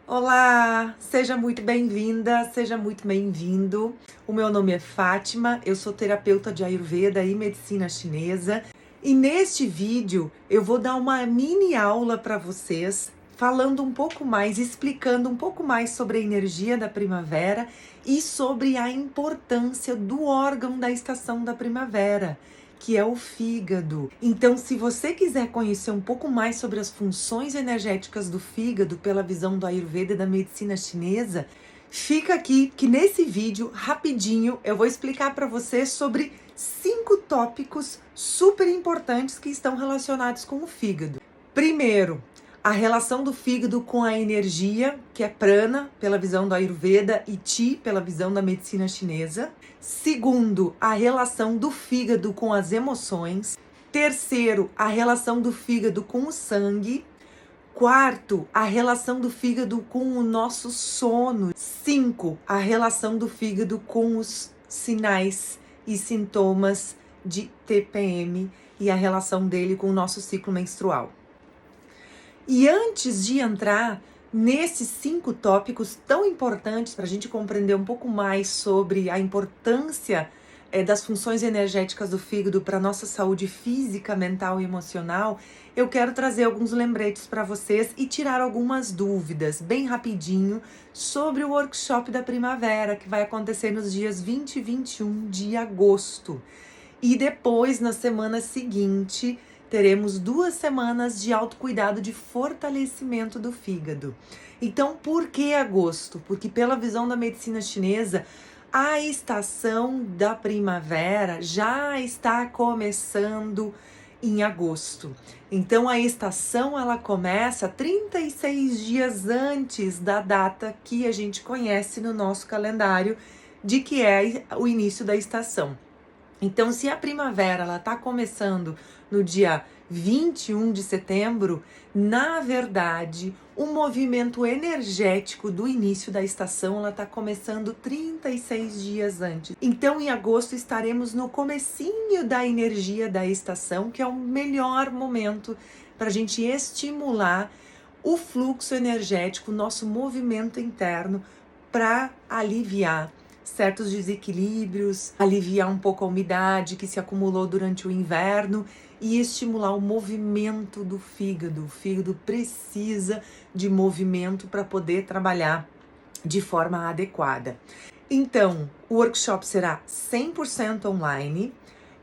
Olá, seja muito bem-vinda, seja muito bem-vindo. O meu nome é Fátima, eu sou terapeuta de Ayurveda e medicina chinesa. E neste vídeo eu vou dar uma mini aula para vocês, falando um pouco mais, explicando um pouco mais sobre a energia da primavera e sobre a importância do órgão da estação da primavera, que é o fígado. Então, se você quiser conhecer um pouco mais sobre as funções energéticas do fígado pela visão do Ayurveda e da medicina chinesa, fica aqui que nesse vídeo, rapidinho, eu vou explicar para você sobre 5 tópicos super importantes que estão relacionados com o fígado. Primeiro, a relação do fígado com a energia, que é prana, pela visão do Ayurveda, e Chi, pela visão da medicina chinesa. Segundo, a relação do fígado com as emoções. Terceiro, a relação do fígado com o sangue. Quarto, a relação do fígado com o nosso sono. 5, a relação do fígado com os sinais e sintomas de TPM e a relação dele com o nosso ciclo menstrual. E antes de entrar nesses 5 tópicos tão importantes para a gente compreender um pouco mais sobre a importância das funções energéticas do fígado para a nossa saúde física, mental e emocional, eu quero trazer alguns lembretes para vocês e tirar algumas dúvidas bem rapidinho sobre o workshop da primavera que vai acontecer nos dias 20 e 21 de agosto. E depois, na semana seguinte, teremos 2 semanas de autocuidado de fortalecimento do fígado. Então, por que agosto? Porque pela visão da medicina chinesa, a estação da primavera já está começando em agosto. Então, a estação ela começa 36 dias antes da data que a gente conhece no nosso calendário de que é o início da estação. Então, se a primavera ela está começando no dia 21 de setembro, na verdade, o movimento energético do início da estação ela está começando 36 dias antes. Então, em agosto estaremos no comecinho da energia da estação, que é o melhor momento para a gente estimular o fluxo energético, o nosso movimento interno para aliviar certos desequilíbrios, aliviar um pouco a umidade que se acumulou durante o inverno e estimular o movimento do fígado. O fígado precisa de movimento para poder trabalhar de forma adequada. Então, o workshop será 100% online.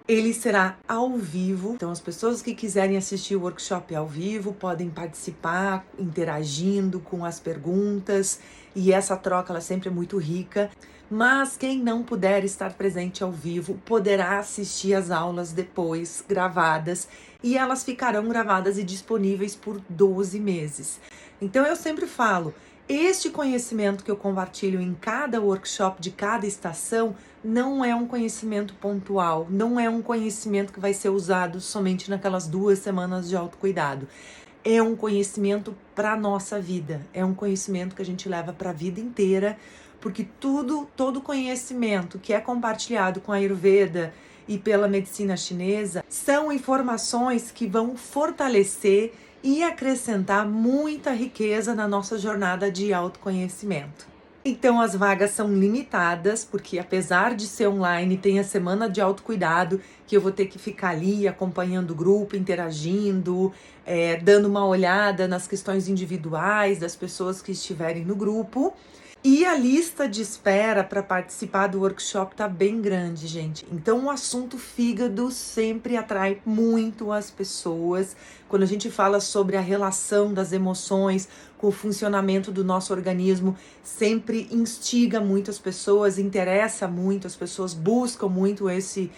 Ele será ao vivo, então as pessoas que quiserem assistir o workshop ao vivo podem participar interagindo com as perguntas e essa troca ela sempre é muito rica. Mas quem não puder estar presente ao vivo poderá assistir as aulas depois gravadas e elas ficarão gravadas e disponíveis por 12 meses. Então eu sempre falo, este conhecimento que eu compartilho em cada workshop de cada estação não é um conhecimento pontual, não é um conhecimento que vai ser usado somente naquelas 2 semanas de autocuidado. É um conhecimento para a nossa vida, é um conhecimento que a gente leva para a vida inteira, porque todo conhecimento que é compartilhado com a Ayurveda e pela medicina chinesa são informações que vão fortalecer e acrescentar muita riqueza na nossa jornada de autoconhecimento. Então as vagas são limitadas, porque apesar de ser online, tem a semana de autocuidado, que eu vou ter que ficar ali acompanhando o grupo, interagindo, dando uma olhada nas questões individuais das pessoas que estiverem no grupo. E a lista de espera para participar do workshop tá bem grande, gente. Então, o assunto fígado sempre atrai muito as pessoas. Quando a gente fala sobre a relação das emoções com o funcionamento do nosso organismo, sempre instiga muito as pessoas, interessa muito, as pessoas buscam muito esse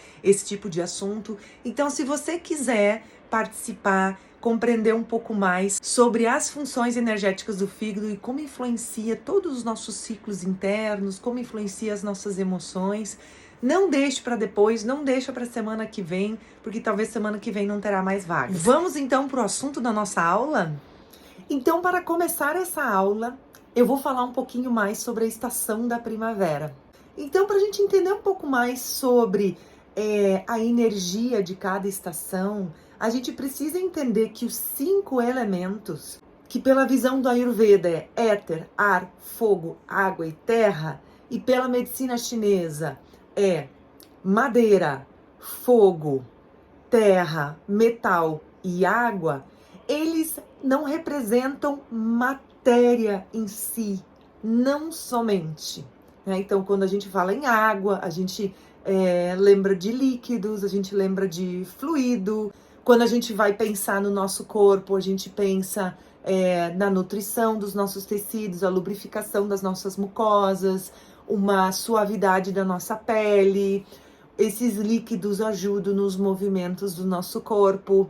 tipo de assunto. Então, se você quiser participar, compreender um pouco mais sobre as funções energéticas do fígado e como influencia todos os nossos ciclos internos, como influencia as nossas emoções, não deixe para depois, não deixa para semana que vem, porque talvez semana que vem não terá mais vagas. Vamos então para o assunto da nossa aula? Então, para começar essa aula, eu vou falar um pouquinho mais sobre a estação da primavera. Então, para a gente entender um pouco mais sobre a energia de cada estação, a gente precisa entender que os 5 elementos que pela visão do Ayurveda é éter, ar, fogo, água e terra, e pela medicina chinesa é madeira, fogo, terra, metal e água, eles não representam matéria em si, não somente. Né? Então, quando a gente fala em água, a gente lembra de líquidos, a gente lembra de fluido. Quando a gente vai pensar no nosso corpo, a gente pensa na nutrição dos nossos tecidos, a lubrificação das nossas mucosas, uma suavidade da nossa pele. Esses líquidos ajudam nos movimentos do nosso corpo.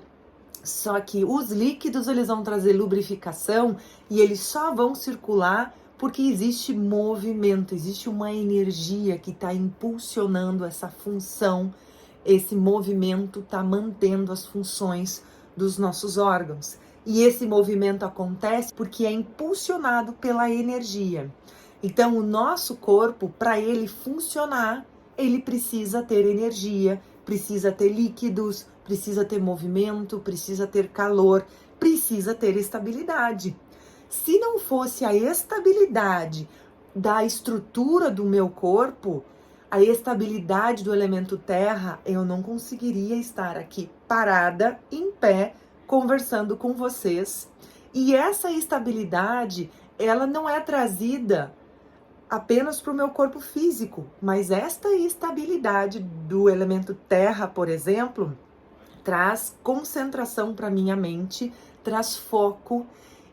Só que os líquidos, eles vão trazer lubrificação e eles só vão circular porque existe movimento, existe uma energia que está impulsionando essa função. Esse movimento está mantendo as funções dos nossos órgãos. E esse movimento acontece porque é impulsionado pela energia. Então, o nosso corpo, para ele funcionar, ele precisa ter energia, precisa ter líquidos, precisa ter movimento, precisa ter calor, precisa ter estabilidade. Se não fosse a estabilidade da estrutura do meu corpo, a estabilidade do elemento terra, eu não conseguiria estar aqui parada, em pé, conversando com vocês. E essa estabilidade, ela não é trazida apenas para o meu corpo físico, mas esta estabilidade do elemento terra, por exemplo, traz concentração para minha mente, traz foco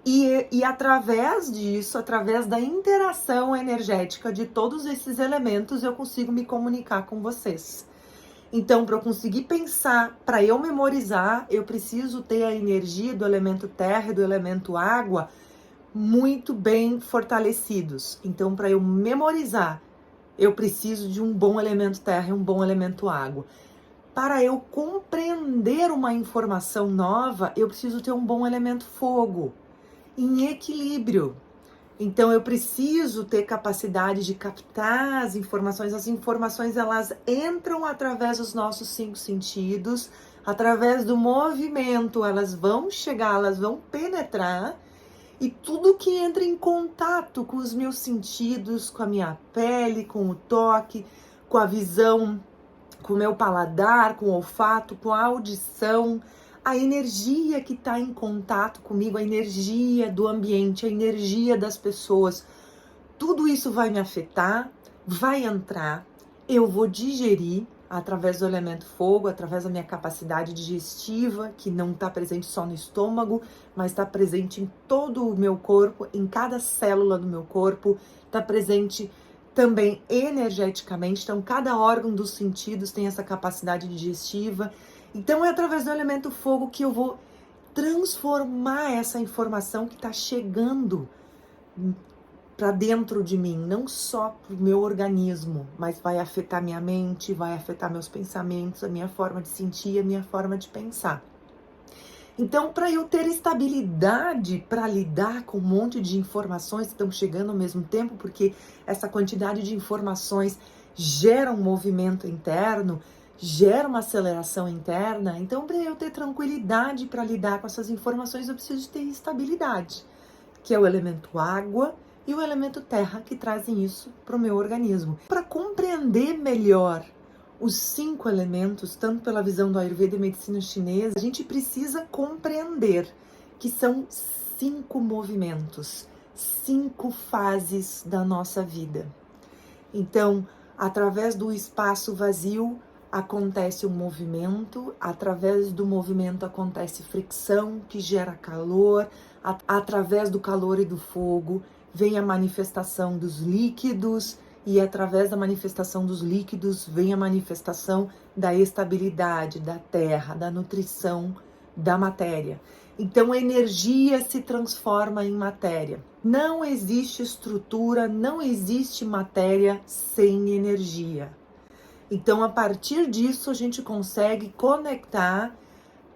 e através disso, através da interação energética de todos esses elementos, eu consigo me comunicar com vocês. Então, para eu conseguir pensar, para eu memorizar, eu preciso ter a energia do elemento terra e do elemento água muito bem fortalecidos. Então, para eu memorizar, eu preciso de um bom elemento terra e um bom elemento água. Para eu compreender uma informação nova, eu preciso ter um bom elemento fogo, em equilíbrio. Então, eu preciso ter capacidade de captar as informações. As informações, elas entram através dos nossos 5 sentidos, através do movimento, elas vão chegar, elas vão penetrar. E tudo que entra em contato com os meus sentidos, com a minha pele, com o toque, com a visão, com o meu paladar, com o olfato, com a audição, a energia que está em contato comigo, a energia do ambiente, a energia das pessoas, tudo isso vai me afetar, vai entrar, eu vou digerir através do elemento fogo, através da minha capacidade digestiva, que não está presente só no estômago, mas está presente em todo o meu corpo, em cada célula do meu corpo, está presente também energeticamente. Então, cada órgão dos sentidos tem essa capacidade digestiva. Então, é através do elemento fogo que eu vou transformar essa informação que está chegando para dentro de mim, não só para o meu organismo, mas vai afetar minha mente, vai afetar meus pensamentos, a minha forma de sentir, a minha forma de pensar. Então, para eu ter estabilidade para lidar com um monte de informações que estão chegando ao mesmo tempo, porque essa quantidade de informações gera um movimento interno, gera uma aceleração interna. Então, para eu ter tranquilidade para lidar com essas informações, eu preciso ter estabilidade, que é o elemento água e o elemento terra, que trazem isso para o meu organismo. Para compreender melhor os 5 elementos, tanto pela visão do Ayurveda e medicina chinesa, a gente precisa compreender que são 5 movimentos, 5 fases da nossa vida. Então, através do espaço vazio, acontece um movimento, através do movimento acontece fricção, que gera calor, através do calor e do fogo, vem a manifestação dos líquidos e através da manifestação dos líquidos vem a manifestação da estabilidade, da terra, da nutrição, da matéria. Então a energia se transforma em matéria. Não existe estrutura, não existe matéria sem energia. Então a partir disso a gente consegue conectar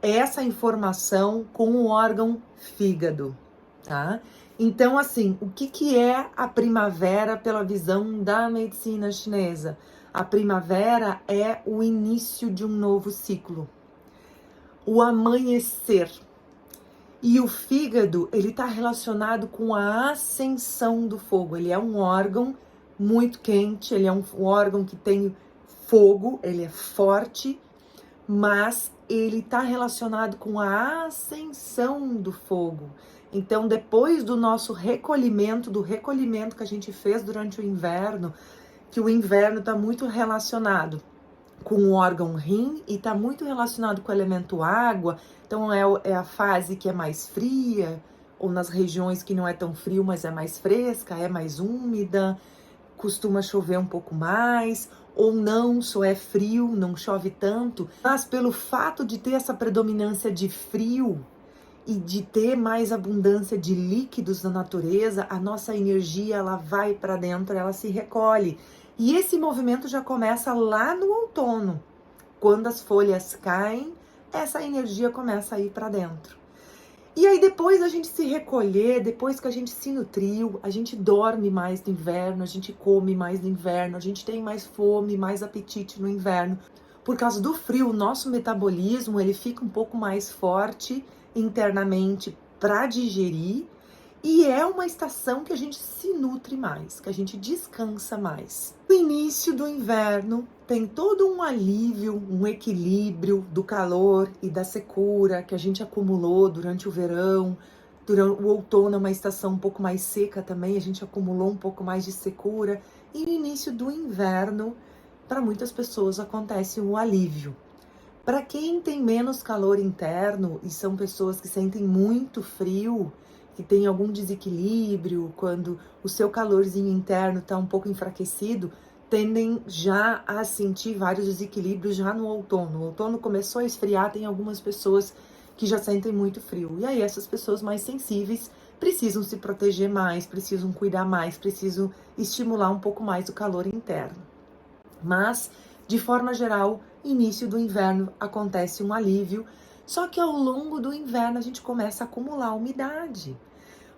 essa informação com o órgão fígado, tá? Então, assim, o que é a primavera pela visão da medicina chinesa? A primavera é o início de um novo ciclo, o amanhecer. E o fígado, ele está relacionado com a ascensão do fogo. Ele é um órgão muito quente, ele é um órgão que tem fogo, ele é forte, mas ele está relacionado com a ascensão do fogo. Então, depois do nosso recolhimento, do recolhimento que a gente fez durante o inverno, que o inverno está muito relacionado com o órgão rim e está muito relacionado com o elemento água, então é a fase que é mais fria, ou nas regiões que não é tão frio, mas é mais fresca, é mais úmida, costuma chover um pouco mais, ou não, só é frio, não chove tanto, mas pelo fato de ter essa predominância de frio e de ter mais abundância de líquidos na natureza, a nossa energia ela vai para dentro, ela se recolhe. E esse movimento já começa lá no outono. Quando as folhas caem, essa energia começa a ir para dentro. E aí depois a gente se recolher, depois que a gente se nutriu, a gente dorme mais no inverno, a gente come mais no inverno, a gente tem mais fome, mais apetite no inverno. Por causa do frio, o nosso metabolismo ele fica um pouco mais forte internamente para digerir. E é uma estação que a gente se nutre mais, que a gente descansa mais. No início do inverno tem todo um alívio, um equilíbrio do calor e da secura que a gente acumulou durante o verão. Durante o outono é uma estação um pouco mais seca também, a gente acumulou um pouco mais de secura. E no início do inverno, para muitas pessoas acontece um alívio. Para quem tem menos calor interno e são pessoas que sentem muito frio, que tem algum desequilíbrio, quando o seu calorzinho interno está um pouco enfraquecido, tendem já a sentir vários desequilíbrios já no outono. O outono começou a esfriar, tem algumas pessoas que já sentem muito frio. E aí essas pessoas mais sensíveis precisam se proteger mais, precisam cuidar mais, precisam estimular um pouco mais o calor interno. Mas, de forma geral, início do inverno acontece um alívio, só que ao longo do inverno a gente começa a acumular umidade.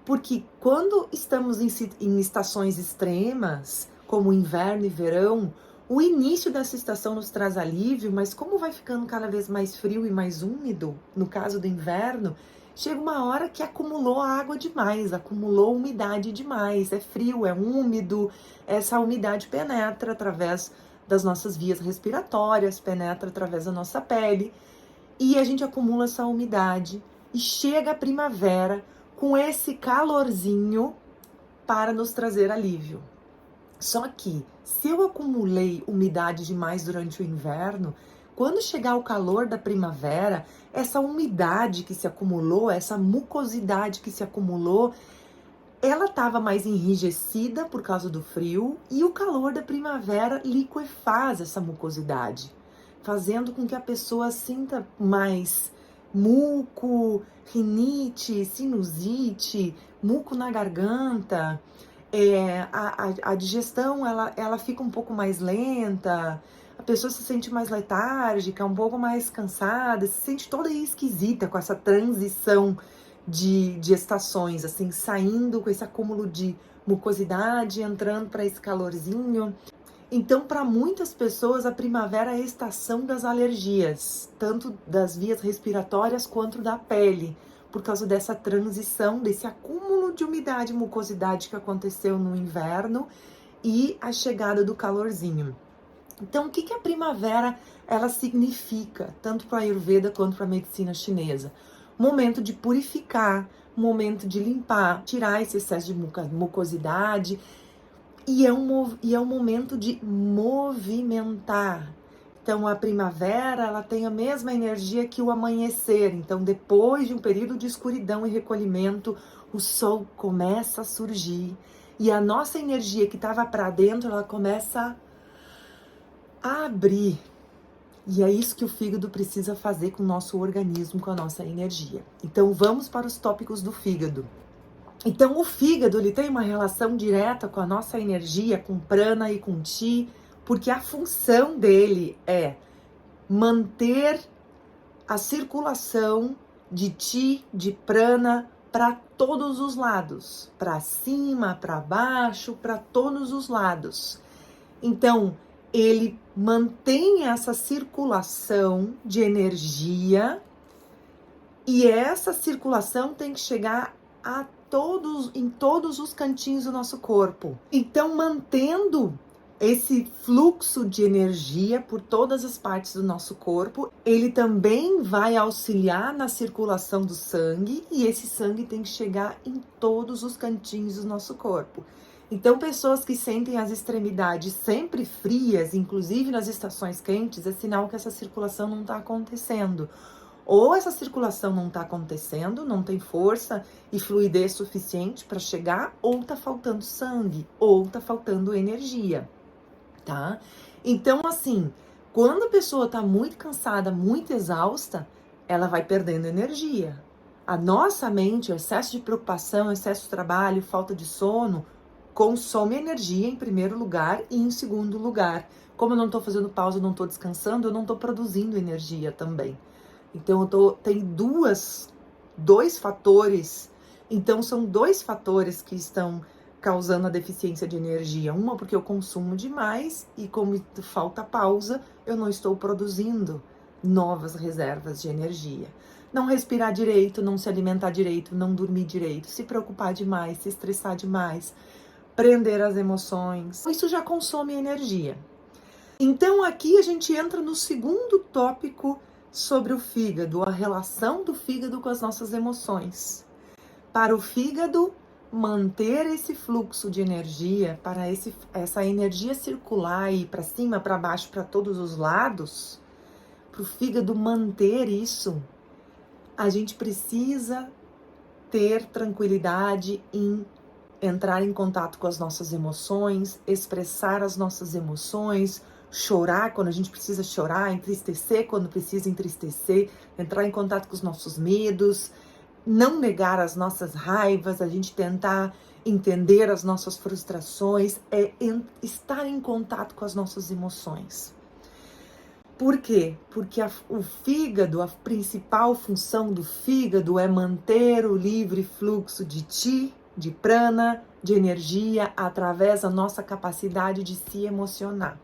Porque quando estamos em estações extremas, como inverno e verão, o início dessa estação nos traz alívio, mas como vai ficando cada vez mais frio e mais úmido, no caso do inverno, chega uma hora que acumulou água demais, acumulou umidade demais, é frio, é úmido, essa umidade penetra através das nossas vias respiratórias, penetra através da nossa pele, e a gente acumula essa umidade e chega a primavera com esse calorzinho para nos trazer alívio. Só que se eu acumulei umidade demais durante o inverno, quando chegar o calor da primavera, essa umidade que se acumulou, essa mucosidade que se acumulou, ela estava mais enrijecida por causa do frio e o calor da primavera liquefaz essa mucosidade, fazendo com que a pessoa sinta mais muco, rinite, sinusite, muco na garganta, a digestão ela fica um pouco mais lenta, a pessoa se sente mais letárgica, um pouco mais cansada, se sente toda esquisita com essa transição de estações, assim, saindo com esse acúmulo de mucosidade, entrando para esse calorzinho. Então, para muitas pessoas, a primavera é a estação das alergias, tanto das vias respiratórias quanto da pele, por causa dessa transição, desse acúmulo de umidade e mucosidade que aconteceu no inverno e a chegada do calorzinho. Então, o que a primavera ela significa, tanto para a Ayurveda quanto para a medicina chinesa? Momento de purificar, momento de limpar, tirar esse excesso de mucosidade, e é um momento de movimentar. Então, a primavera, ela tem a mesma energia que o amanhecer. Então, depois de um período de escuridão e recolhimento, o sol começa a surgir. E a nossa energia que estava para dentro, ela começa a abrir. E é isso que o fígado precisa fazer com o nosso organismo, com a nossa energia. Então, vamos para os tópicos do fígado. Então, o fígado, ele tem uma relação direta com a nossa energia, com prana e com chi, porque a função dele é manter a circulação de chi, de prana, para todos os lados, para cima, para baixo, para todos os lados. Então, ele mantém essa circulação de energia E essa circulação tem que chegar em todos os cantinhos do nosso corpo. Então, mantendo esse fluxo de energia por todas as partes do nosso corpo, ele também vai auxiliar na circulação do sangue, e esse sangue tem que chegar em todos os cantinhos do nosso corpo. Então, pessoas que sentem as extremidades sempre frias, inclusive nas estações quentes, é sinal que essa circulação não está acontecendo. Ou essa circulação não está acontecendo, não tem força e fluidez suficiente para chegar, ou está faltando sangue, ou está faltando energia, tá? Então, assim, quando a pessoa está muito cansada, muito exausta, ela vai perdendo energia. A nossa mente, o excesso de preocupação, excesso de trabalho, falta de sono, consome energia em primeiro lugar e em segundo lugar. Como eu não estou fazendo pausa, eu não estou descansando, eu não estou produzindo energia também. Então, tem dois fatores. Então, são dois fatores que estão causando a deficiência de energia. Uma, porque eu consumo demais e como falta pausa, eu não estou produzindo novas reservas de energia. Não respirar direito, não se alimentar direito, não dormir direito, se preocupar demais, se estressar demais, prender as emoções. Isso já consome energia. Então, aqui a gente entra no segundo tópico sobre o fígado, a relação do fígado com as nossas emoções. Para o fígado manter esse fluxo de energia, para essa energia circular e para cima, para baixo, para todos os lados, para o fígado manter isso, a gente precisa ter tranquilidade em entrar em contato com as nossas emoções, expressar as nossas emoções, chorar quando a gente precisa chorar, entristecer quando precisa entristecer, entrar em contato com os nossos medos, não negar as nossas raivas, a gente tentar entender as nossas frustrações, estar em contato com as nossas emoções. Por quê? Porque o fígado, a principal função do fígado é manter o livre fluxo de chi, de prana, de energia, através da nossa capacidade de se emocionar.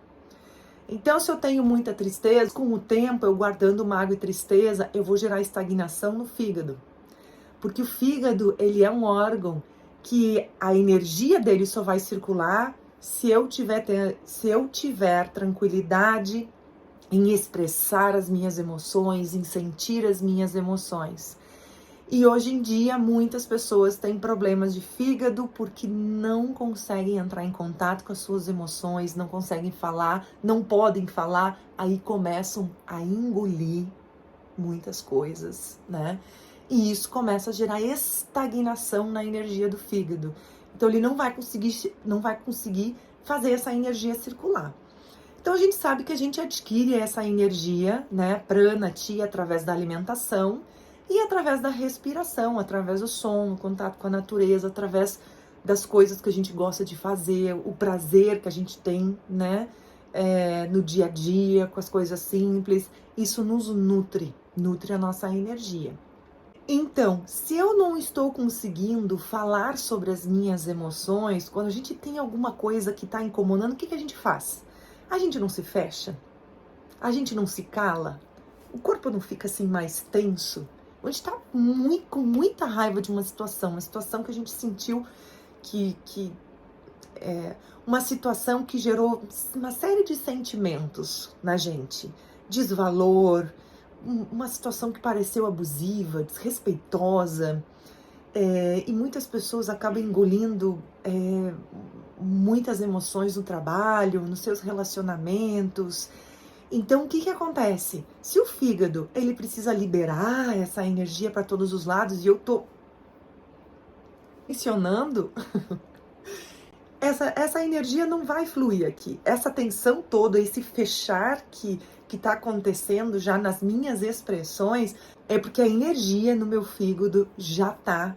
Então, se eu tenho muita tristeza, com o tempo, eu guardando mágoa e tristeza, eu vou gerar estagnação no fígado. Porque o fígado, ele é um órgão que a energia dele só vai circular se eu tiver tranquilidade em expressar as minhas emoções, em sentir as minhas emoções. E hoje em dia, muitas pessoas têm problemas de fígado porque não conseguem entrar em contato com as suas emoções, não conseguem falar, não podem falar, aí começam a engolir muitas coisas, né? E isso começa a gerar estagnação na energia do fígado. Então, ele não vai conseguir fazer essa energia circular. Então, a gente sabe que a gente adquire essa energia, né, prana, chi, através da alimentação, e através da respiração, através do som, o contato com a natureza, através das coisas que a gente gosta de fazer, o prazer que a gente tem, né, no dia a dia, com as coisas simples. Isso nos nutre a nossa energia. Então, se eu não estou conseguindo falar sobre as minhas emoções, quando a gente tem alguma coisa que está incomodando, o que a gente faz? A gente não se fecha? A gente não se cala? O corpo não fica assim mais tenso? A gente está com muita raiva de uma situação que a gente sentiu uma situação que gerou uma série de sentimentos na gente. Desvalor, uma situação que pareceu abusiva, desrespeitosa, e muitas pessoas acabam engolindo muitas emoções no trabalho, nos seus relacionamentos. Então, o que acontece? Se o fígado, ele precisa liberar essa energia para todos os lados e eu tô pressionando, essa energia não vai fluir aqui. Essa tensão toda, esse fechar que está acontecendo já nas minhas expressões, é porque a energia no meu fígado já está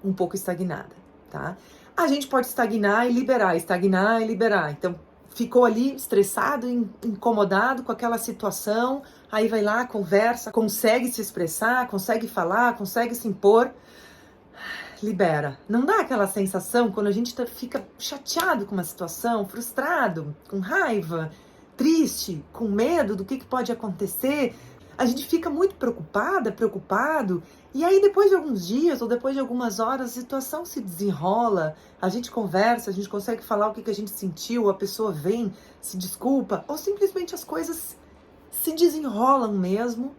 um pouco estagnada, tá? A gente pode estagnar e liberar, estagnar e liberar. Então, ficou ali estressado, incomodado com aquela situação, aí vai lá, conversa, consegue se expressar, consegue falar, consegue se impor, libera. Não dá aquela sensação quando a gente fica chateado com uma situação, frustrado, com raiva, triste, com medo do que pode acontecer, a gente fica muito preocupado, e aí depois de alguns dias ou depois de algumas horas, a situação se desenrola, a gente conversa, a gente consegue falar o que a gente sentiu, a pessoa vem, se desculpa, ou simplesmente as coisas se desenrolam mesmo.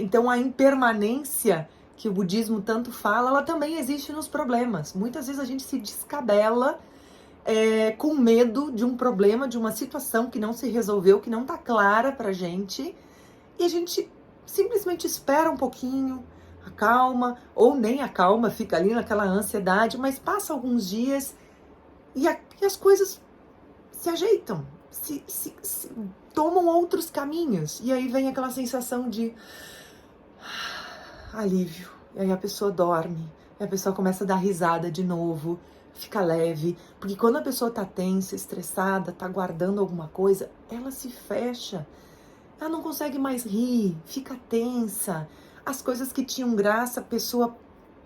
Então a impermanência que o budismo tanto fala, ela também existe nos problemas. Muitas vezes a gente se descabela com medo de um problema, de uma situação que não se resolveu, que não tá clara pra gente, e a gente simplesmente espera um pouquinho, acalma, ou nem acalma, fica ali naquela ansiedade, mas passa alguns dias e as coisas se ajeitam, se tomam outros caminhos, e aí vem aquela sensação de alívio, e aí a pessoa dorme, e a pessoa começa a dar risada de novo, fica leve, porque quando a pessoa tá tensa, estressada, tá guardando alguma coisa, ela se fecha, ela não consegue mais rir, fica tensa, as coisas que tinham graça, a pessoa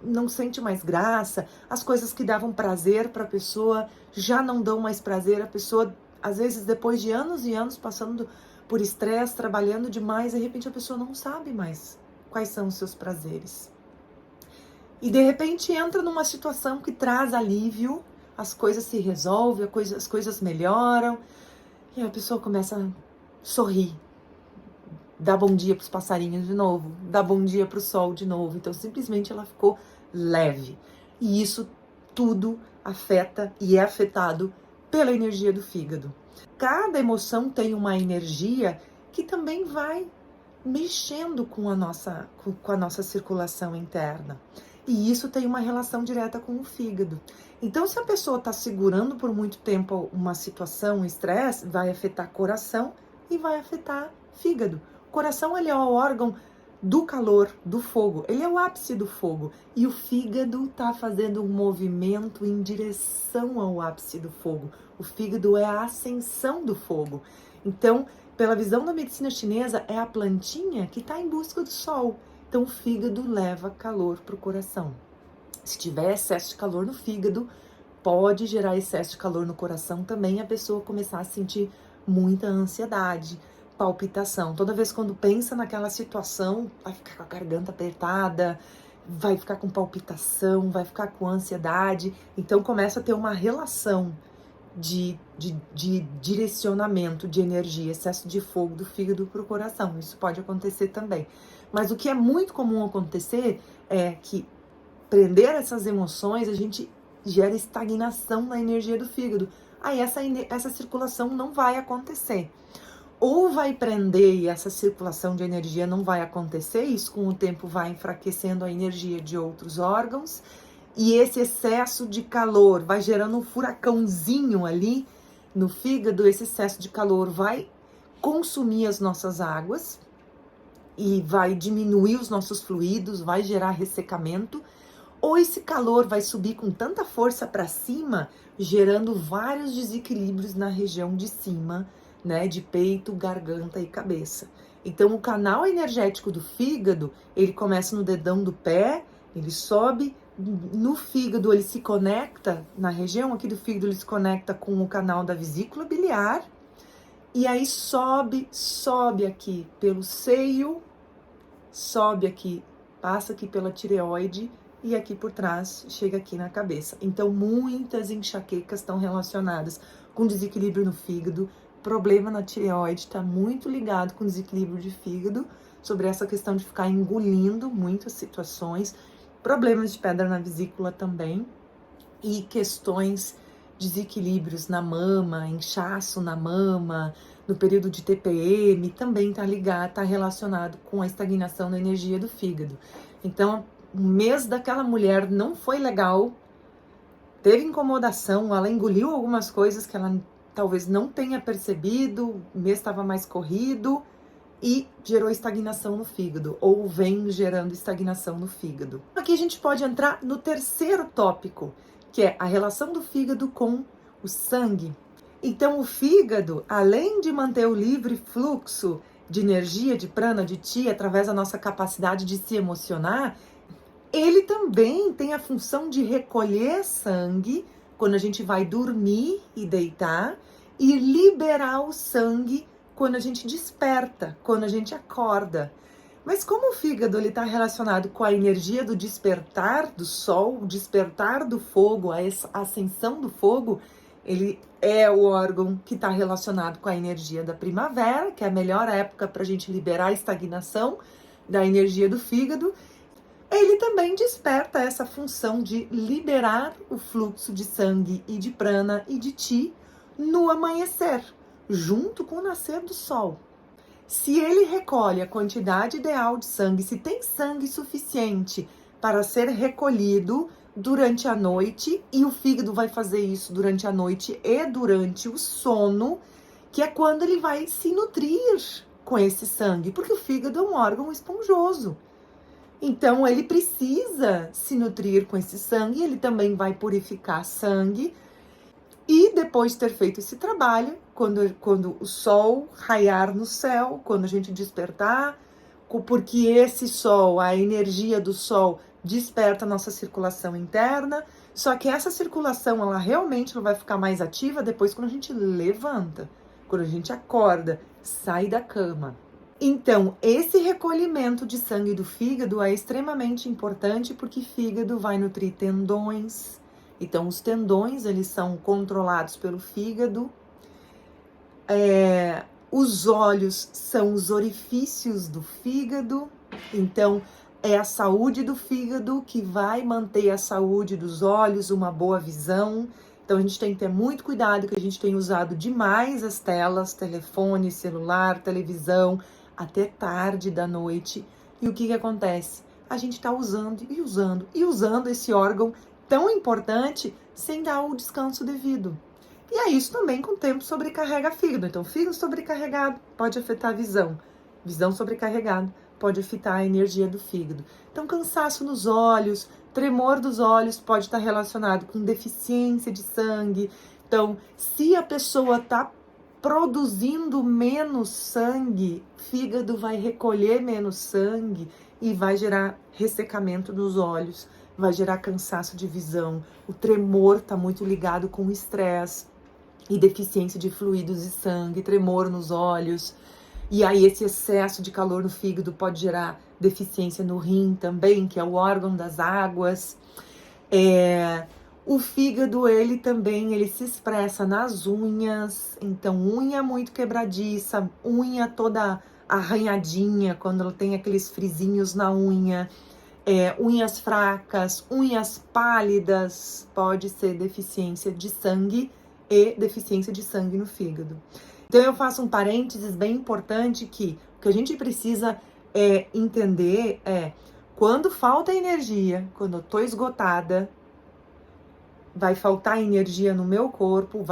não sente mais graça, as coisas que davam prazer pra pessoa já não dão mais prazer, a pessoa, às vezes, depois de anos e anos passando por estresse, trabalhando demais, de repente a pessoa não sabe mais quais são os seus prazeres. E de repente entra numa situação que traz alívio, as coisas se resolvem, as coisas melhoram, e a pessoa começa a sorrir, dá bom dia para os passarinhos de novo, dá bom dia para o sol de novo. Então simplesmente ela ficou leve. E isso tudo afeta e é afetado pela energia do fígado. Cada emoção tem uma energia que também vai mexendo com a nossa circulação interna. E isso tem uma relação direta com o fígado. Então, se a pessoa está segurando por muito tempo uma situação, um estresse, vai afetar coração e vai afetar fígado. O coração, ele é o órgão do calor, do fogo. Ele é o ápice do fogo. E o fígado está fazendo um movimento em direção ao ápice do fogo. O fígado é a ascensão do fogo. Então, pela visão da medicina chinesa, é a plantinha que está em busca do sol. Então, o fígado leva calor para o coração. Se tiver excesso de calor no fígado, pode gerar excesso de calor no coração também, a pessoa começar a sentir muita ansiedade, palpitação. Toda vez quando pensa naquela situação, vai ficar com a garganta apertada, vai ficar com palpitação, vai ficar com ansiedade. Então, começa a ter uma relação de direcionamento de energia, excesso de fogo do fígado para o coração. Isso pode acontecer também. Mas o que é muito comum acontecer é que prender essas emoções, a gente gera estagnação na energia do fígado. Aí essa circulação não vai acontecer. Ou vai prender e essa circulação de energia não vai acontecer, isso com o tempo vai enfraquecendo a energia de outros órgãos, e esse excesso de calor vai gerando um furacãozinho ali no fígado, esse excesso de calor vai consumir as nossas águas e vai diminuir os nossos fluidos, vai gerar ressecamento, ou esse calor vai subir com tanta força para cima, gerando vários desequilíbrios na região de cima, né, de peito, garganta e cabeça. Então o canal energético do fígado, ele começa no dedão do pé, ele sobe, no fígado ele se conecta, na região aqui do fígado ele se conecta com o canal da vesícula biliar, e aí sobe aqui pelo seio, sobe aqui, passa aqui pela tireoide e aqui por trás chega aqui na cabeça. Então muitas enxaquecas estão relacionadas com desequilíbrio no fígado, problema na tireoide está muito ligado com desequilíbrio de fígado, sobre essa questão de ficar engolindo muitas situações, problemas de pedra na vesícula também, e questões, desequilíbrios na mama, inchaço na mama, no período de TPM, também está relacionado com a estagnação da energia do fígado. Então, o mês daquela mulher não foi legal, teve incomodação, ela engoliu algumas coisas que ela talvez não tenha percebido, o mês estava mais corrido e gerou estagnação no fígado, ou vem gerando estagnação no fígado. Aqui a gente pode entrar no terceiro tópico, que é a relação do fígado com o sangue. Então o fígado, além de manter o livre fluxo de energia, de prana, de chi, através da nossa capacidade de se emocionar, ele também tem a função de recolher sangue quando a gente vai dormir e deitar, e liberar o sangue quando a gente desperta, quando a gente acorda. Mas como o fígado está relacionado com a energia do despertar do sol, o despertar do fogo, a ascensão do fogo, ele é o órgão que está relacionado com a energia da primavera, que é a melhor época para a gente liberar a estagnação da energia do fígado. Ele também desperta essa função de liberar o fluxo de sangue e de prana e de chi no amanhecer, junto com o nascer do sol. Se ele recolhe a quantidade ideal de sangue, se tem sangue suficiente para ser recolhido durante a noite, e o fígado vai fazer isso durante a noite e durante o sono, que é quando ele vai se nutrir com esse sangue, porque o fígado é um órgão esponjoso. Então, ele precisa se nutrir com esse sangue, ele também vai purificar sangue. E depois de ter feito esse trabalho, quando o sol raiar no céu, quando a gente despertar, porque esse sol, a energia do sol, desperta a nossa circulação interna, só que essa circulação, ela realmente vai ficar mais ativa depois quando a gente levanta, quando a gente acorda, sai da cama. Então, esse recolhimento de sangue do fígado é extremamente importante porque fígado vai nutrir tendões. Então, os tendões, eles são controlados pelo fígado. Os olhos são os orifícios do fígado. Então, é a saúde do fígado que vai manter a saúde dos olhos, uma boa visão. Então, a gente tem que ter muito cuidado, que a gente tem usado demais as telas, telefone, celular, televisão, até tarde da noite. E o que acontece? A gente está usando e usando e usando esse órgão tão importante sem dar o descanso devido. E é isso também com o tempo sobrecarrega fígado. Então, fígado sobrecarregado pode afetar a visão. Visão sobrecarregada pode afetar a energia do fígado. Então, cansaço nos olhos, tremor dos olhos pode estar relacionado com deficiência de sangue. Então, se a pessoa está produzindo menos sangue, fígado vai recolher menos sangue e vai gerar ressecamento dos olhos, vai gerar cansaço de visão. O tremor está muito ligado com o estresse e deficiência de fluidos e sangue, tremor nos olhos. E aí esse excesso de calor no fígado pode gerar deficiência no rim também, que é o órgão das águas. O fígado, ele se expressa nas unhas. Então, unha muito quebradiça, unha toda arranhadinha, quando ela tem aqueles frisinhos na unha. Unhas fracas, unhas pálidas, pode ser deficiência de sangue e deficiência de sangue no fígado. Então eu faço um parênteses bem importante que o que a gente precisa entender quando falta energia, quando eu tô esgotada, vai faltar energia no meu corpo,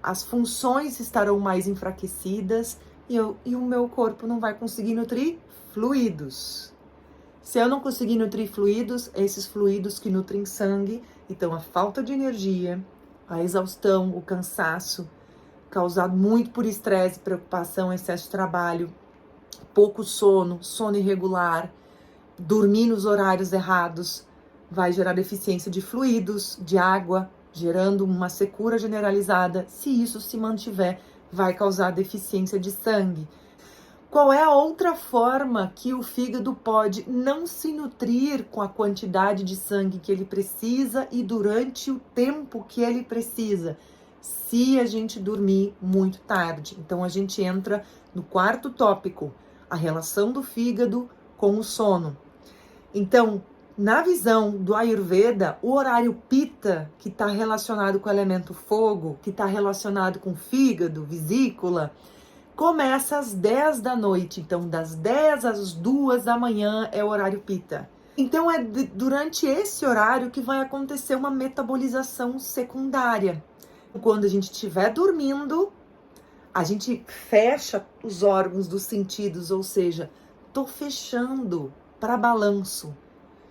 as funções estarão mais enfraquecidas e o meu corpo não vai conseguir nutrir fluidos. Se eu não conseguir nutrir fluidos, esses fluidos que nutrem sangue, então a falta de energia, a exaustão, o cansaço, causado muito por estresse, preocupação, excesso de trabalho, pouco sono, sono irregular, dormir nos horários errados, vai gerar deficiência de fluidos, de água, gerando uma secura generalizada. Se isso se mantiver, vai causar deficiência de sangue. Qual é a outra forma que o fígado pode não se nutrir com a quantidade de sangue que ele precisa e durante o tempo que ele precisa? Se a gente dormir muito tarde. Então, a gente entra no quarto tópico, a relação do fígado com o sono. Então, na visão do Ayurveda, o horário Pitta, que está relacionado com o elemento fogo, que está relacionado com fígado, vesícula, começa às 10 da noite. Então, das 10 às 2 da manhã é o horário Pitta. Então, é durante esse horário que vai acontecer uma metabolização secundária. Quando a gente estiver dormindo, a gente fecha os órgãos dos sentidos, ou seja, tô fechando para balanço.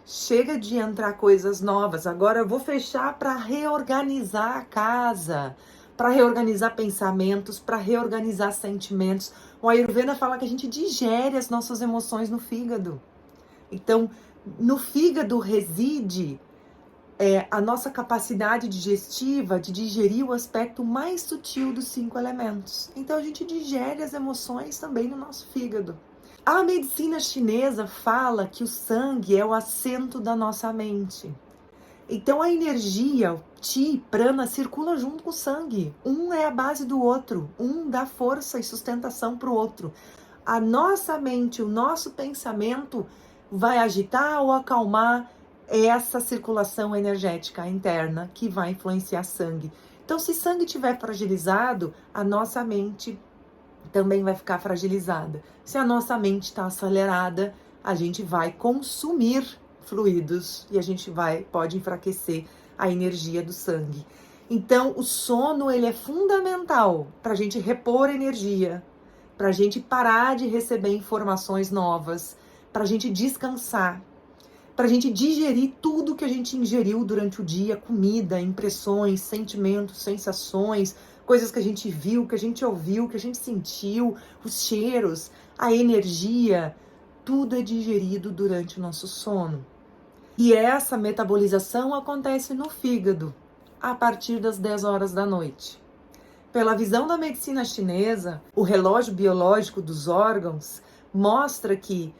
Chega de entrar coisas novas, agora eu vou fechar para reorganizar a casa, para reorganizar pensamentos, para reorganizar sentimentos. O Ayurveda fala que a gente digere as nossas emoções no fígado. Então, no fígado reside a nossa capacidade digestiva de digerir o aspecto mais sutil dos 5 elementos. Então a gente digere as emoções também no nosso fígado. A medicina chinesa fala que o sangue é o assento da nossa mente. Então a energia, o Qi, Prana, circula junto com o sangue. Um é a base do outro, um dá força e sustentação para o outro. A nossa mente, o nosso pensamento vai agitar ou acalmar essa circulação energética interna que vai influenciar sangue. Então, se sangue estiver fragilizado, a nossa mente também vai ficar fragilizada. Se a nossa mente está acelerada, a gente vai consumir fluidos e a gente pode enfraquecer a energia do sangue. Então, o sono ele é fundamental para a gente repor energia, para a gente parar de receber informações novas, para a gente descansar, para a gente digerir tudo que a gente ingeriu durante o dia, comida, impressões, sentimentos, sensações, coisas que a gente viu, que a gente ouviu, que a gente sentiu, os cheiros, a energia, tudo é digerido durante o nosso sono. E essa metabolização acontece no fígado, a partir das 10 horas da noite. Pela visão da medicina chinesa, o relógio biológico dos órgãos mostra que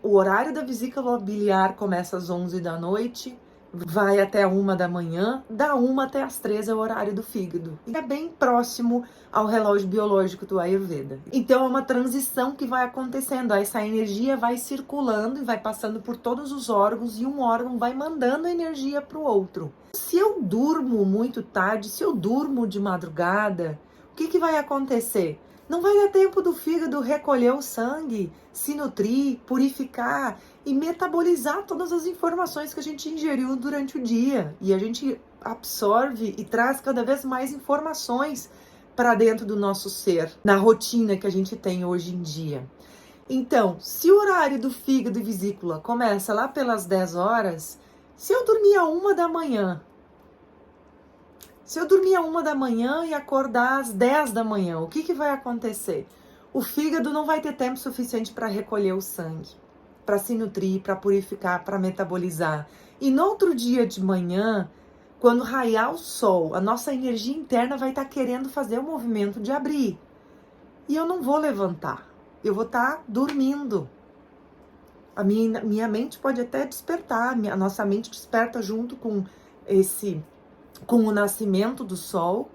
o horário da vesícula biliar começa às 11 da noite, vai até 1 da manhã, da 1 até as 3 é o horário do fígado. E é bem próximo ao relógio biológico do Ayurveda. Então é uma transição que vai acontecendo, essa energia vai circulando e vai passando por todos os órgãos e um órgão vai mandando energia para o outro. Se eu durmo muito tarde, se eu durmo de madrugada, o que vai acontecer? Não vai dar tempo do fígado recolher o sangue, se nutrir, purificar e metabolizar todas as informações que a gente ingeriu durante o dia. E a gente absorve e traz cada vez mais informações para dentro do nosso ser, na rotina que a gente tem hoje em dia. Então, se o horário do fígado e vesícula começa lá pelas 10 horas, se eu dormir a 1 da manhã, se eu dormir a 1 da manhã e acordar às 10 da manhã, o que vai acontecer? O fígado não vai ter tempo suficiente para recolher o sangue, para se nutrir, para purificar, para metabolizar. E no outro dia de manhã, quando raiar o sol, a nossa energia interna vai estar querendo fazer o movimento de abrir. E eu não vou levantar, eu vou estar dormindo. A minha mente pode até despertar, a nossa mente desperta junto com o nascimento do sol,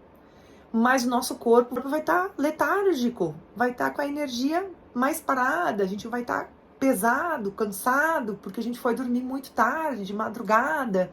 mas o nosso corpo vai estar letárgico, vai estar com a energia mais parada, a gente vai estar pesado, cansado, porque a gente foi dormir muito tarde, de madrugada.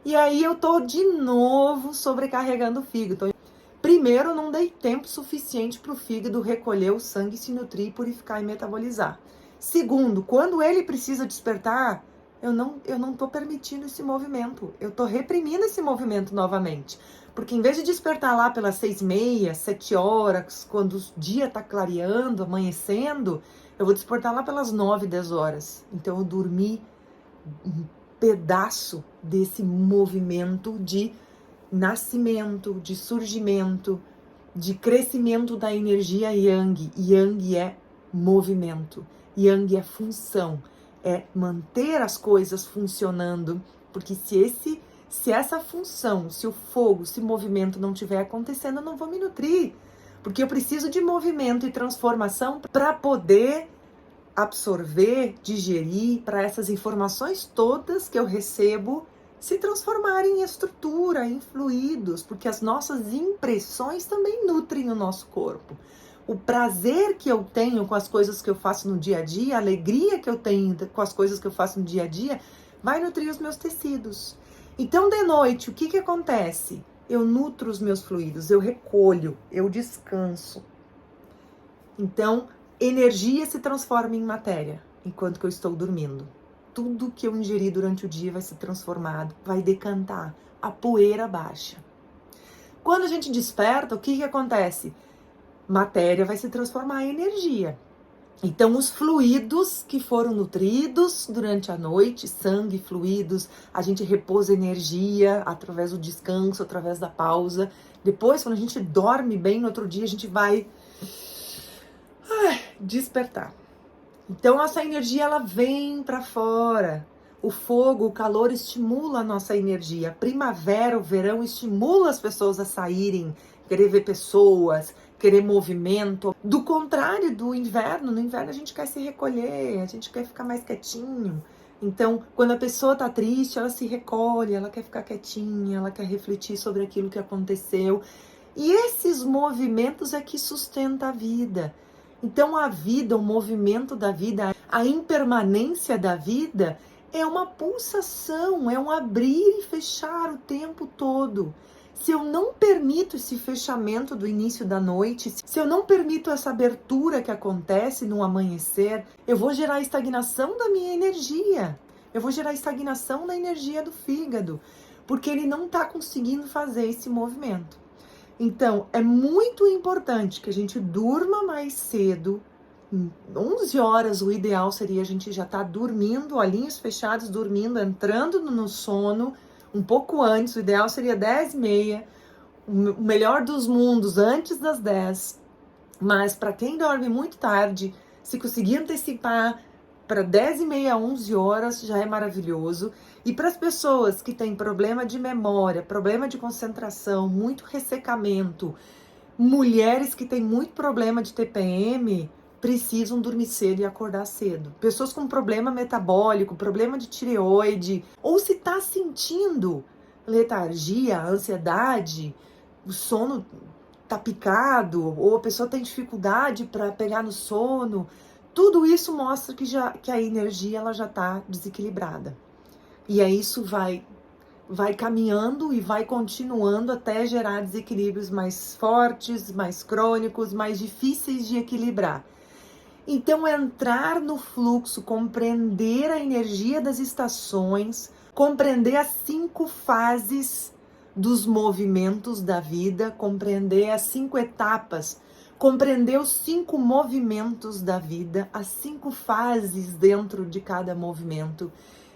E aí eu tô de novo sobrecarregando o fígado. Primeiro, eu não dei tempo suficiente para o fígado recolher o sangue, se nutrir, purificar e metabolizar. Segundo, quando ele precisa despertar, eu não tô permitindo esse movimento. Eu tô reprimindo esse movimento novamente. Porque em vez de despertar lá pelas 6h30, 7 horas, quando o dia tá clareando, amanhecendo, eu vou despertar lá pelas 9, 10 horas. Então eu dormi um pedaço desse movimento de nascimento, de surgimento, de crescimento da energia Yang. Yang é movimento, Yang é função, é manter as coisas funcionando, porque se essa função, se o fogo, se o movimento não estiver acontecendo, eu não vou me nutrir, porque eu preciso de movimento e transformação para poder absorver, digerir, para essas informações todas que eu recebo se transformarem em estrutura, em fluidos, porque as nossas impressões também nutrem o nosso corpo. O prazer que eu tenho com as coisas que eu faço no dia a dia, a alegria que eu tenho com as coisas que eu faço no dia a dia, vai nutrir os meus tecidos. Então, de noite, o que acontece? Eu nutro os meus fluidos, eu recolho, eu descanso. Então, energia se transforma em matéria enquanto que eu estou dormindo. Tudo que eu ingeri durante o dia vai ser transformado, vai decantar, a poeira baixa. Quando a gente desperta, o que acontece? Matéria vai se transformar em energia. Então, os fluidos que foram nutridos durante a noite, sangue, fluidos, a gente repousa energia através do descanso, através da pausa. Depois, quando a gente dorme bem, no outro dia a gente vai despertar. Então, essa energia, ela vem para fora. O fogo, o calor estimula a nossa energia. A primavera, o verão estimula as pessoas a saírem, querer ver pessoas, querer movimento. Do contrário do inverno, no inverno a gente quer se recolher, a gente quer ficar mais quietinho. Então, quando a pessoa tá triste, ela se recolhe, ela quer ficar quietinha, ela quer refletir sobre aquilo que aconteceu. E esses movimentos é que sustenta a vida. Então, a vida, o movimento da vida, a impermanência da vida é uma pulsação, é um abrir e fechar o tempo todo. Se eu não permito esse fechamento do início da noite, se eu não permito essa abertura que acontece no amanhecer, eu vou gerar estagnação da minha energia. Eu vou gerar estagnação da energia do fígado, porque ele não está conseguindo fazer esse movimento. Então, é muito importante que a gente durma mais cedo. 11 horas, o ideal seria a gente já estar dormindo, olhinhos fechados, dormindo, entrando no sono. Um pouco antes, o ideal seria 10h30, o melhor dos mundos antes das 10. Mas para quem dorme muito tarde, se conseguir antecipar para 10h30, 11 horas, já é maravilhoso. E para as pessoas que têm problema de memória, problema de concentração, muito ressecamento, mulheres que têm muito problema de TPM, precisam dormir cedo e acordar cedo. Pessoas com problema metabólico, problema de tireoide, ou se está sentindo letargia, ansiedade, o sono tá picado, ou a pessoa tem dificuldade para pegar no sono, tudo isso mostra que a energia ela já está desequilibrada. E aí isso vai caminhando e vai continuando até gerar desequilíbrios mais fortes, mais crônicos, mais difíceis de equilibrar. Então, entrar no fluxo, compreender a energia das estações, compreender as 5 fases dos movimentos da vida, compreender as 5 etapas, compreender os 5 movimentos da vida, as 5 fases dentro de cada movimento,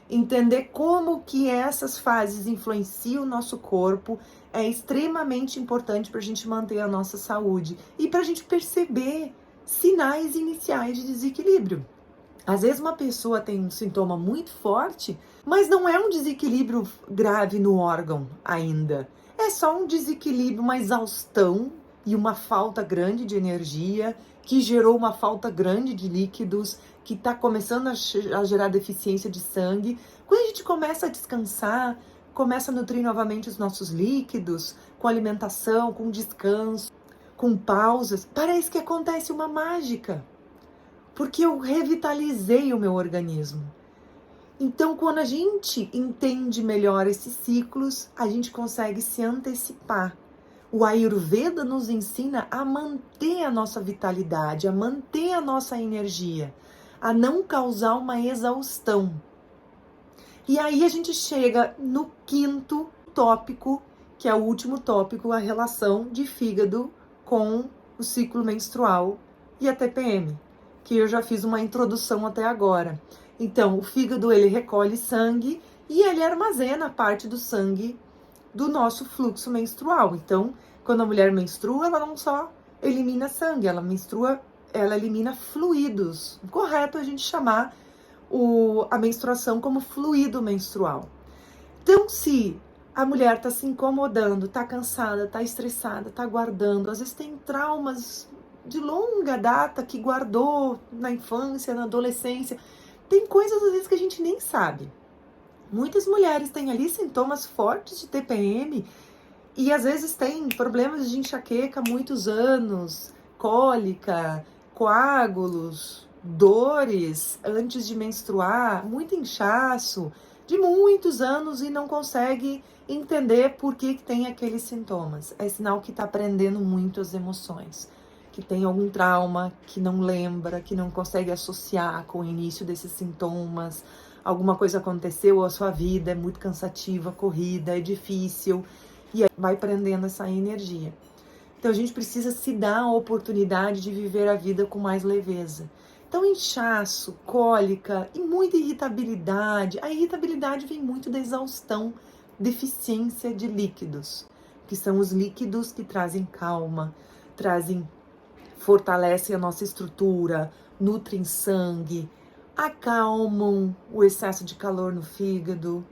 entender como que essas fases influenciam o nosso corpo é extremamente importante para a gente manter a nossa saúde e para a gente perceber sinais iniciais de desequilíbrio. Às vezes uma pessoa tem um sintoma muito forte, mas não é um desequilíbrio grave no órgão ainda. É só um desequilíbrio, uma exaustão e uma falta grande de energia, que gerou uma falta grande de líquidos, que está começando a gerar deficiência de sangue. Quando a gente começa a descansar, começa a nutrir novamente os nossos líquidos, com alimentação, com descanso, com pausas, parece que acontece uma mágica, porque eu revitalizei o meu organismo. Então, quando a gente entende melhor esses ciclos, a gente consegue se antecipar. O Ayurveda nos ensina a manter a nossa vitalidade, a manter a nossa energia, a não causar uma exaustão. E aí a gente chega no 5º tópico, que é o último tópico, a relação de fígado com o ciclo menstrual e a TPM, que eu já fiz uma introdução até agora. Então, o fígado, ele recolhe sangue e ele armazena parte do sangue do nosso fluxo menstrual. Então, quando a mulher menstrua, ela não só elimina sangue, ela elimina fluidos. Correto a gente chamar a menstruação como fluido menstrual. Então, se a mulher está se incomodando, está cansada, está estressada, está guardando, às vezes tem traumas de longa data que guardou na infância, na adolescência, tem coisas às vezes que a gente nem sabe. Muitas mulheres têm ali sintomas fortes de TPM e às vezes tem problemas de enxaqueca há muitos anos, cólica, coágulos, dores antes de menstruar, muito inchaço, de muitos anos e não consegue entender por que tem aqueles sintomas. É sinal que está prendendo muito as emoções, que tem algum trauma, que não lembra, que não consegue associar com o início desses sintomas. Alguma coisa aconteceu, a sua vida é muito cansativa, corrida, é difícil, e aí vai prendendo essa energia. Então a gente precisa se dar a oportunidade de viver a vida com mais leveza. Então, inchaço, cólica e muita irritabilidade. A irritabilidade vem muito da exaustão, deficiência de líquidos, que são os líquidos que trazem calma, fortalecem a nossa estrutura, nutrem sangue, acalmam o excesso de calor no fígado,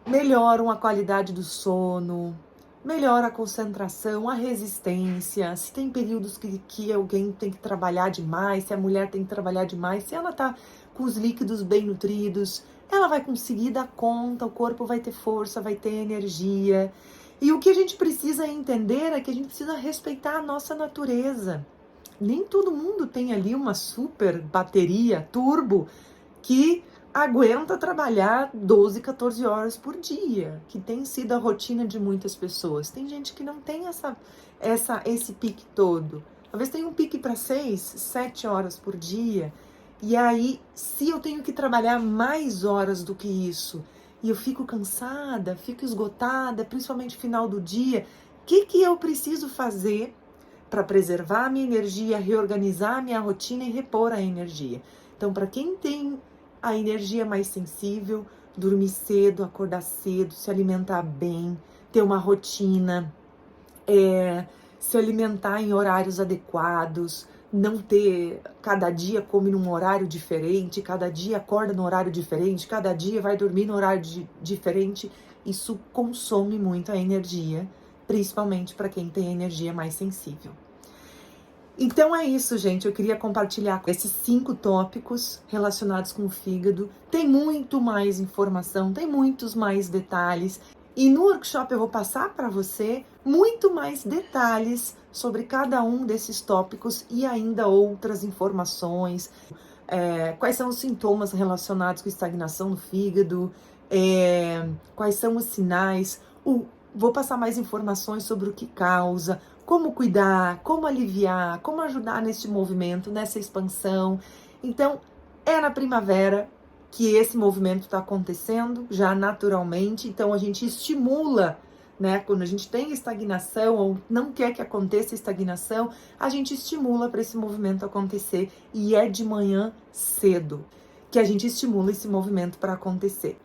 melhoram a qualidade do sono, melhora a concentração, a resistência. Se tem períodos que alguém tem que trabalhar demais, se a mulher tem que trabalhar demais, se ela tá com os líquidos bem nutridos, ela vai conseguir dar conta, o corpo vai ter força, vai ter energia. E o que a gente precisa entender é que a gente precisa respeitar a nossa natureza. Nem todo mundo tem ali uma super bateria turbo que aguenta trabalhar 12, 14 horas por dia, que tem sido a rotina de muitas pessoas. Tem gente que não tem esse pique todo. Talvez tenha um pique para 6, 7 horas por dia. E aí, se eu tenho que trabalhar mais horas do que isso, e eu fico cansada, fico esgotada, principalmente no final do dia, o que eu preciso fazer para preservar a minha energia, reorganizar a minha rotina e repor a energia? Então, para quem tem a energia mais sensível, dormir cedo, acordar cedo, se alimentar bem, ter uma rotina, se alimentar em horários adequados, não ter, cada dia come num horário diferente, cada dia acorda num horário diferente, cada dia vai dormir num horário diferente, isso consome muito a energia, principalmente para quem tem a energia mais sensível. Então é isso, gente. Eu queria compartilhar esses 5 tópicos relacionados com o fígado. Tem muito mais informação, tem muitos mais detalhes. E no workshop eu vou passar para você muito mais detalhes sobre cada um desses tópicos e ainda outras informações. Quais são os sintomas relacionados com estagnação no fígado, quais são os sinais. Vou passar mais informações sobre o que causa, como cuidar, como aliviar, como ajudar nesse movimento, nessa expansão. Então, é na primavera que esse movimento está acontecendo, já naturalmente. Então, a gente estimula, né? Quando a gente tem estagnação ou não quer que aconteça estagnação, a gente estimula para esse movimento acontecer. E é de manhã cedo que a gente estimula esse movimento para acontecer.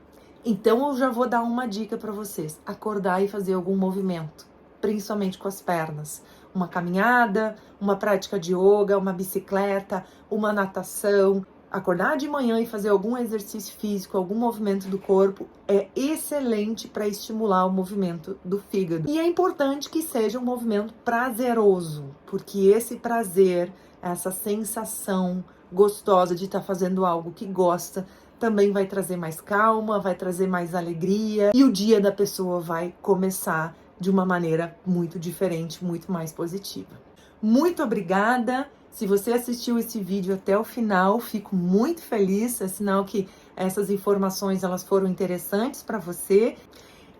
Então, eu já vou dar uma dica para vocês. Acordar e fazer algum movimento, principalmente com as pernas. Uma caminhada, uma prática de yoga, uma bicicleta, uma natação. Acordar de manhã e fazer algum exercício físico, algum movimento do corpo é excelente para estimular o movimento do fígado. E é importante que seja um movimento prazeroso, porque esse prazer, essa sensação gostosa de estar fazendo algo que gosta, também vai trazer mais calma, vai trazer mais alegria e o dia da pessoa vai começar de uma maneira muito diferente, muito mais positiva. Muito obrigada! Se você assistiu esse vídeo até o final, fico muito feliz, é sinal que essas informações elas foram interessantes para você.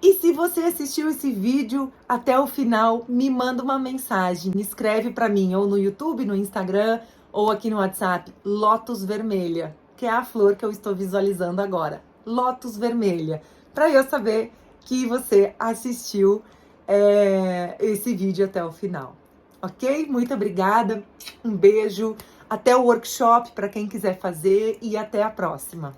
E se você assistiu esse vídeo até o final, me manda uma mensagem, me escreve para mim ou no YouTube, no Instagram ou aqui no WhatsApp, Lótus Vermelha, que é a flor que eu estou visualizando agora, Lótus Vermelha, para eu saber que você assistiu esse vídeo até o final. Ok? Muito obrigada, um beijo, até o workshop para quem quiser fazer e até a próxima.